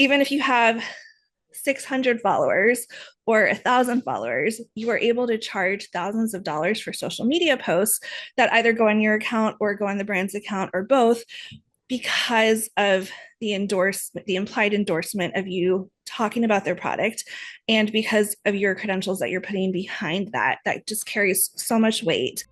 even if you have 600 followers or 1,000 followers, you are able to charge thousands of dollars for social media posts that either go on your account or go on the brand's account or both because of the implied endorsement of you talking about their product and because of your credentials that you're putting behind that just carries so much weight.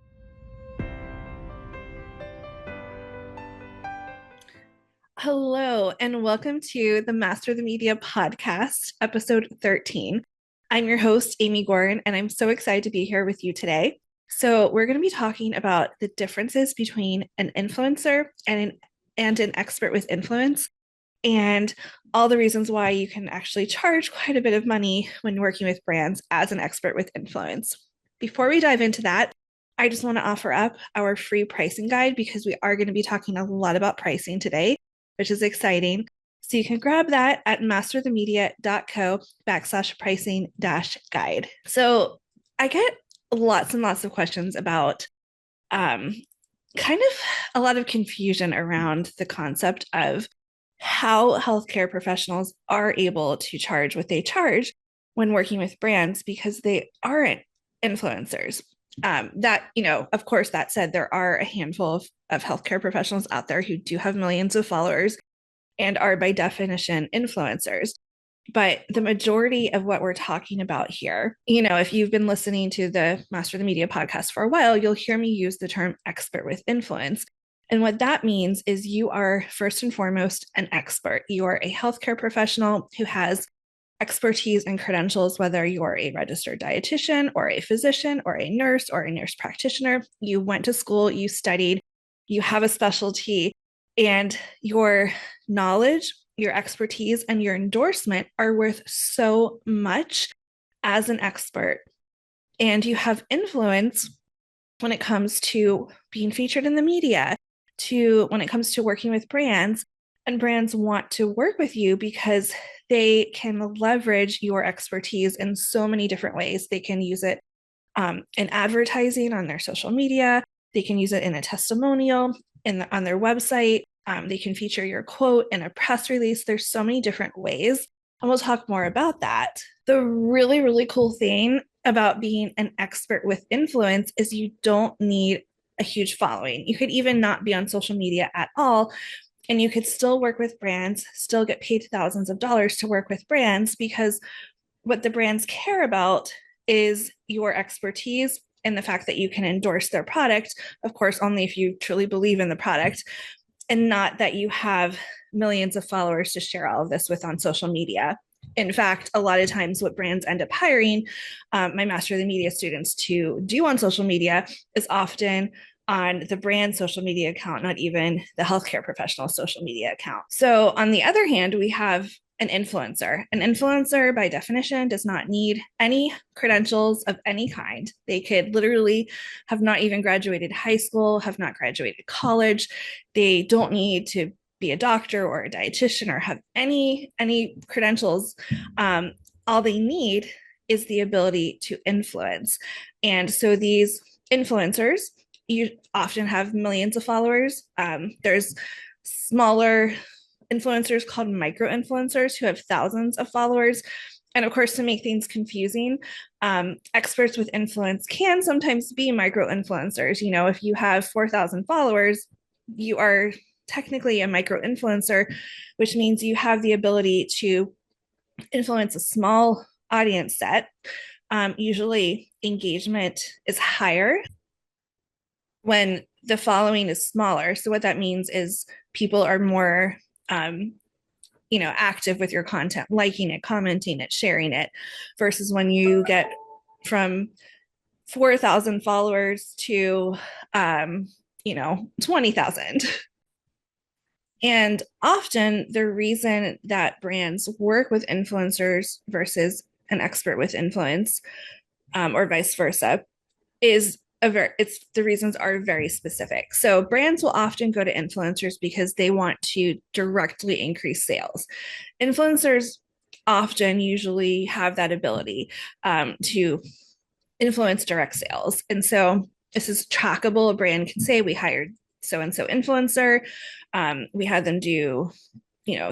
Hello, and welcome to the Master the Media podcast, episode 13. I'm your host, Amy Gorin, and I'm so excited to be here with you today. So, we're going to be talking about the differences between an influencer and an expert with influence, and all the reasons why you can actually charge quite a bit of money when working with brands as an expert with influence. Before we dive into that, I just want to offer up our free pricing guide because we are going to be talking a lot about pricing today, which is exciting. So you can grab that at masterthemedia.co/pricing guide. So I get lots and lots of questions about kind of a lot of confusion around the concept of how healthcare professionals are able to charge what they charge when working with brands because they aren't influencers. Of course, that said, there are a handful of healthcare professionals out there who do have millions of followers and are by definition influencers. But the majority of what we're talking about here, if you've been listening to the Master the Media podcast for a while, you'll hear me use the term expert with influence. And what that means is you are first and foremost an expert. You are a healthcare professional who has expertise and credentials, whether you're a registered dietitian or a physician or a nurse or a nurse practitioner. You went to school, you studied, you have a specialty, and your knowledge, your expertise, and your endorsement are worth so much as an expert. And you have influence when it comes to being featured in the media, to when it comes to working with brands, and brands want to work with you because they can leverage your expertise in so many different ways. They can use it in advertising on their social media. They can use it in a testimonial on their website. They can feature your quote in a press release. There's so many different ways, and we'll talk more about that. The really, really cool thing about being an expert with influence is you don't need a huge following. You could even not be on social media at all, and you could still work with brands, still get paid thousands of dollars to work with brands because what the brands care about is your expertise and the fact that you can endorse their product, of course, only if you truly believe in the product, and not that you have millions of followers to share all of this with on social media. In fact, a lot of times what brands end up hiring my Master of the Media students to do on social media is often on the brand social media account, not even the healthcare professional social media account. So on the other hand, we have an influencer. An influencer, by definition, does not need any credentials of any kind. They could literally have not even graduated high school, have not graduated college. They don't need to be a doctor or a dietitian or have any credentials. All they need is the ability to influence. And so these influencers, you often have millions of followers. There's smaller influencers called micro influencers who have thousands of followers. And of course, to make things confusing, experts with influence can sometimes be micro influencers. If you have 4,000 followers, you are technically a micro influencer, which means you have the ability to influence a small audience set. Usually, engagement is higher when the following is smaller. So, what that means is people are more active with your content, liking it, commenting it, sharing it, versus when you get from 4,000 followers to 20,000. And often the reason that brands work with influencers versus an expert with influence, or vice versa, is the reasons are very specific. So brands will often go to influencers because they want to directly increase sales. Influencers often usually have that ability to influence direct sales. And so this is trackable. A brand can say, we hired so-and-so influencer. We had them do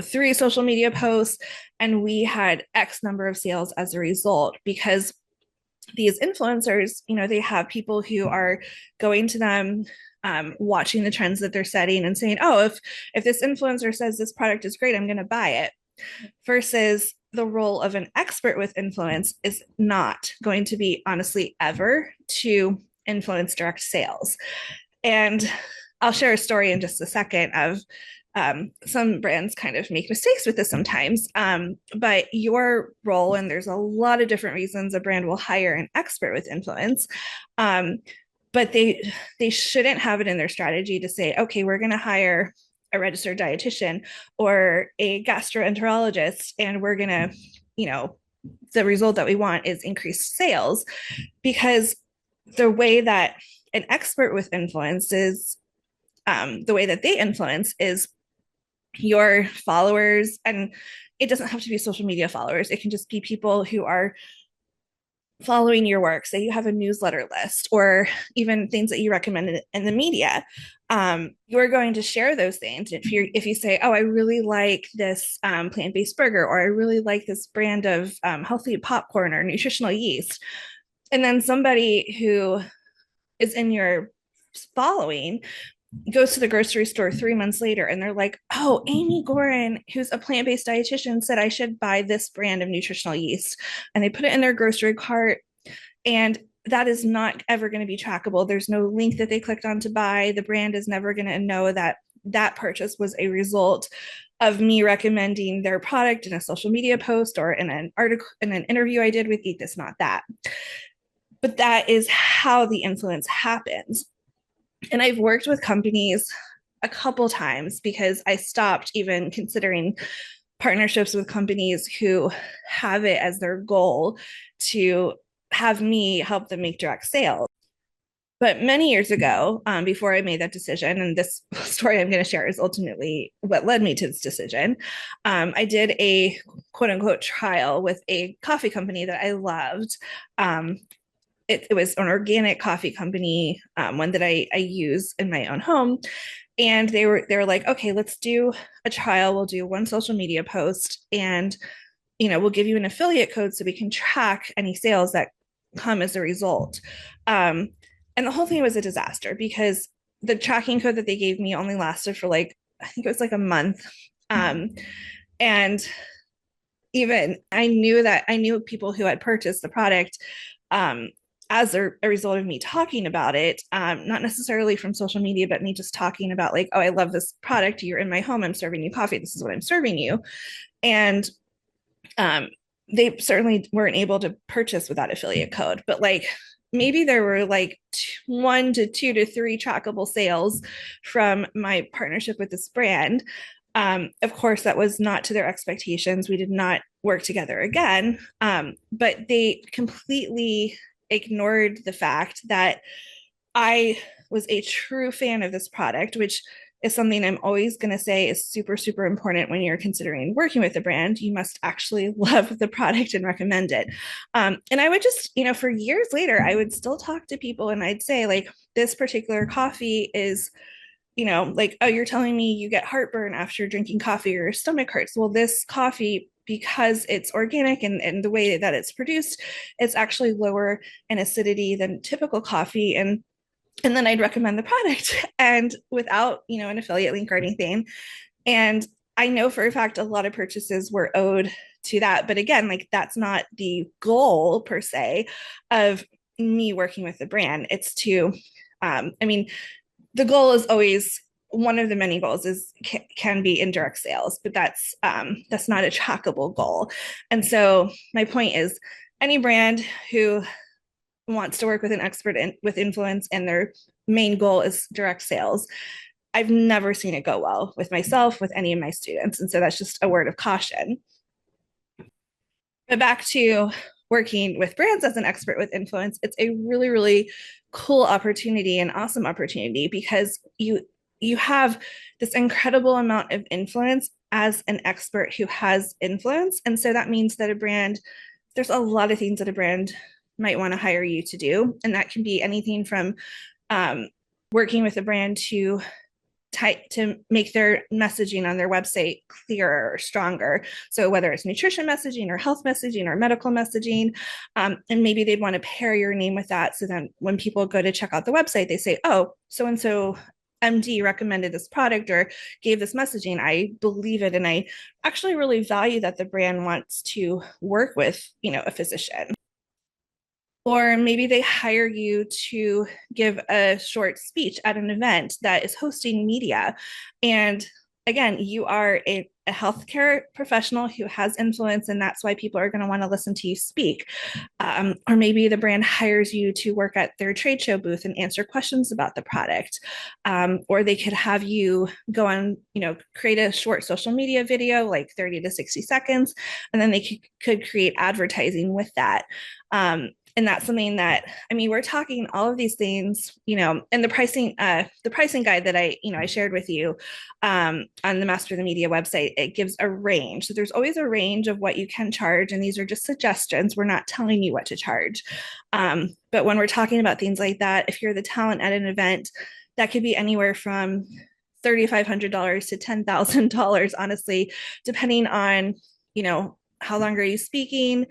three social media posts, and we had X number of sales as a result because these influencers, they have people who are going to them, watching the trends that they're setting and saying, oh, if this influencer says this product is great, I'm going to buy it. Versus the role of an expert with influence is not going to be, honestly, ever to influence direct sales. And I'll share a story in just a second of, some brands kind of make mistakes with this sometimes. But your role, and there's a lot of different reasons a brand will hire an expert with influence, but they shouldn't have it in their strategy to say, okay, we're going to hire a registered dietitian or a gastroenterologist, and we're going to, the result that we want is increased sales. Because the way that an expert with influence is, the way that they influence is your followers. And it doesn't have to be social media followers, it can just be people who are following your work. Say you have a newsletter list or even things that you recommend in the media. You're going to share those things. If you say, oh, I really like this, plant-based burger, or I really like this brand of, healthy popcorn or nutritional yeast, and then somebody who is in your following goes to the grocery store 3 months later and they're like, oh, Amy Gorin, who's a plant-based dietitian, said I should buy this brand of nutritional yeast. And they put it in their grocery cart. And that is not ever going to be trackable. There's no link that they clicked on to buy. The brand is never going to know that that purchase was a result of me recommending their product in a social media post or in an article, in an interview I did with Eat This Not That. But that is how the influence happens. And I've worked with companies a couple times because I stopped even considering partnerships with companies who have it as their goal to have me help them make direct sales. But many years ago, before I made that decision, and this story I'm going to share is ultimately what led me to this decision, I did a quote unquote trial with a coffee company that I loved. It was an organic coffee company, one that I use in my own home. And they were like, okay, let's do a trial. We'll do one social media post, and we'll give you an affiliate code so we can track any sales that come as a result. And the whole thing was a disaster because the tracking code that they gave me only lasted for like, I think it was like a month. And even I knew people who had purchased the product, as a result of me talking about it, not necessarily from social media, but me just talking about like, oh, I love this product. You're in my home. I'm serving you coffee. This is what I'm serving you. And they certainly weren't able to purchase without affiliate code, but like maybe there were like 1 to 2 to 3 trackable sales from my partnership with this brand. Of course, that was not to their expectations. We did not work together again, but they completely ignored the fact that I was a true fan of this product, which is something I'm always going to say is super, super important when you're considering working with a brand. You must actually love the product and recommend it. And I would just, for years later, I would still talk to people and I'd say, like, this particular coffee is, like, oh, you're telling me you get heartburn after drinking coffee or your stomach hurts. Well, this coffee, because it's organic and the way that it's produced, it's actually lower in acidity than typical coffee. And then I'd recommend the product and without, an affiliate link or anything. And I know for a fact a lot of purchases were owed to that. But again, like, that's not the goal per se of me working with the brand. It's to, the goal is always, one of the many goals is can be indirect sales, but that's not a trackable goal. And so my point is, any brand who wants to work with an expert with influence and their main goal is direct sales, I've never seen it go well with myself, with any of my students. And so that's just a word of caution. But back to working with brands as an expert with influence, it's a really, really cool opportunity and awesome opportunity because you have this incredible amount of influence as an expert who has influence. And so that means that a brand, there's a lot of things that a brand might want to hire you to do. And that can be anything from working with a brand to to make their messaging on their website clearer or stronger. So whether it's nutrition messaging or health messaging or medical messaging, and maybe they'd want to pair your name with that. So then when people go to check out the website, they say, oh, so and so MD recommended this product or gave this messaging. I believe it. And I actually really value that the brand wants to work with, a physician. Or maybe they hire you to give a short speech at an event that is hosting media. And again, you are a healthcare professional who has influence, and that's why people are going to want to listen to you speak. Or maybe the brand hires you to work at their trade show booth and answer questions about the product. Or they could have you go on, create a short social media video, like 30 to 60 seconds, and then they could create advertising with that. And that's something that, we're talking all of these things, and the pricing guide that I shared with you on the Master the Media website, it gives a range. So there's always a range of what you can charge, and these are just suggestions. We're not telling you what to charge. But when we're talking about things like that, if you're the talent at an event, that could be anywhere from $3,500 to $10,000, honestly, depending on, how long are you speaking?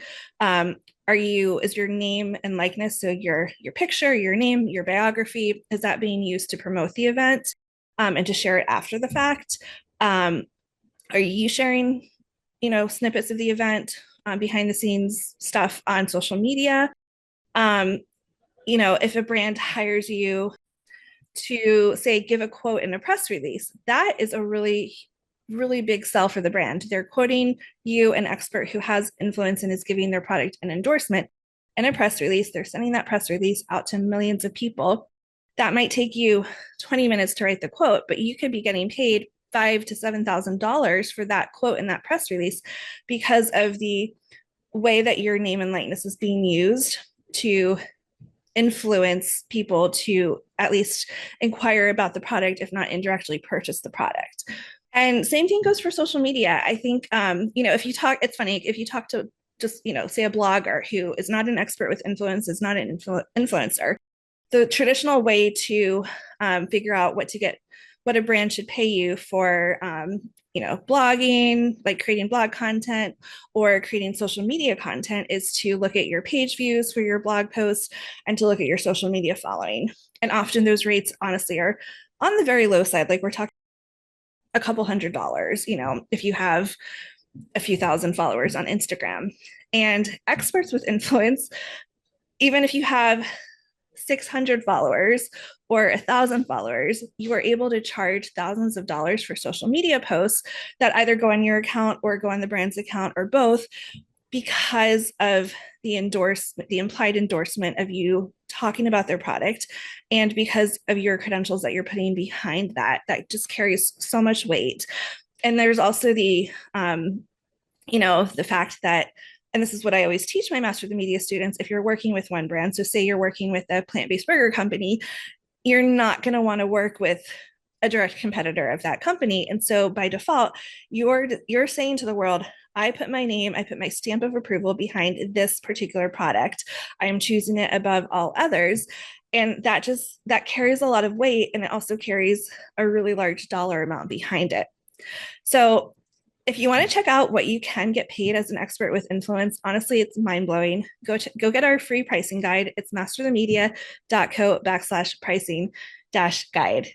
Is your name and likeness, so your picture, your name, your biography, is that being used to promote the event and to share it after the fact? Are you sharing, snippets of the event, behind the scenes stuff on social media? If a brand hires you to say give a quote in a press release, that is a really really big sell for the brand. They're quoting you, an expert who has influence and is giving their product an endorsement in a press release. They're sending that press release out to millions of people. That might take you 20 minutes to write the quote, but you could be getting paid $5,000 to $7,000 for that quote in that press release because of the way that your name and likeness is being used to influence people to at least inquire about the product, if not indirectly purchase the product. And same thing goes for social media. I think, if you talk, it's funny, if you talk to just, say a blogger who is not an expert with influence, is not an influencer, the traditional way to figure out what a brand should pay you for, blogging, like creating blog content or creating social media content, is to look at your page views for your blog posts and to look at your social media following. And often those rates honestly are on the very low side. Like we're talking a couple $100s, if you have a few thousand followers on Instagram. And experts with influence, even if you have 600 followers or 1,000 followers, you are able to charge thousands of dollars for social media posts that either go on your account or go on the brand's account or both, because of the implied endorsement of you talking about their product, and because of your credentials that you're putting behind that just carries so much weight. And there's also the fact that, and this is what I always teach my Master of the Media students, if you're working with one brand, so say you're working with a plant-based burger company, you're not going to want to work with a direct competitor of that company. And so by default, you're saying to the world, I put my name, I put my stamp of approval behind this particular product. I am choosing it above all others. And that carries a lot of weight, and it also carries a really large dollar amount behind it. So if you want to check out what you can get paid as an expert with influence, honestly, it's mind-blowing. Go get our free pricing guide. It's masterthemedia.co/pricing-guide.